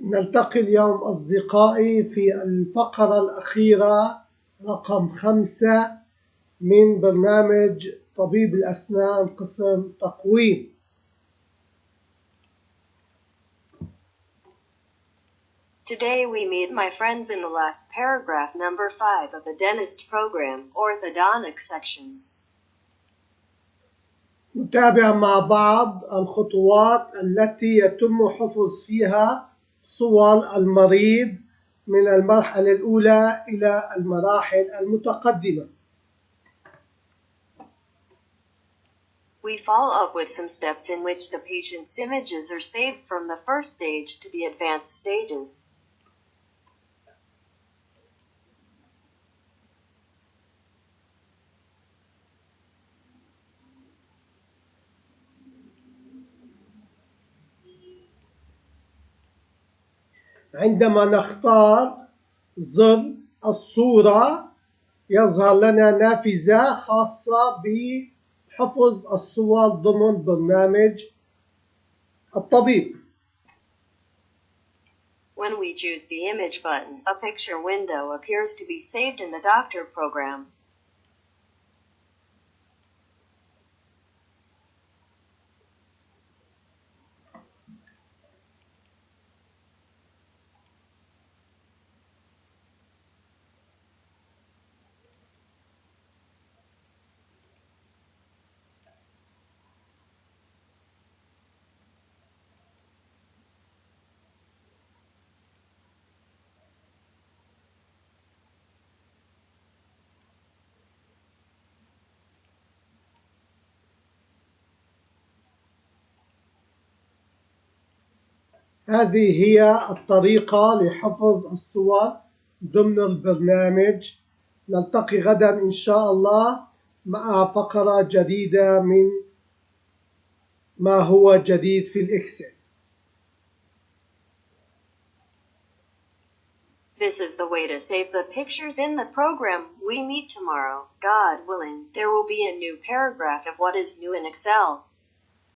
نلتقي اليوم أصدقائي في الفقرة الأخيرة رقم 5 من برنامج طبيب الأسنان قسم تقويم. Today we meet my friends in the last paragraph number 5 of the dentist program, orthodontic section. نتابع مع بعض الخطوات التي يتم حفظ فيها صور المريض من المرحلة الأولى إلى المراحل المتقدمة. We follow up with some steps in which the patient's images are saved from the first stage to the advanced stages. عندما نختار زر الصورة يظهر لنا نافذة خاصة بحفظ الصور ضمن برنامج الطبيب. When we choose the image button, a picture window appears to be saved in the doctor program. هذه هي الطريقة لحفظ الصور ضمن البرنامج. نلتقي غدا إن شاء الله مع فقرة جديدة من ما هو جديد في الإكسل. This is the way to save the pictures in the program. We meet tomorrow. God willing, there will be a new paragraph of what is new in Excel.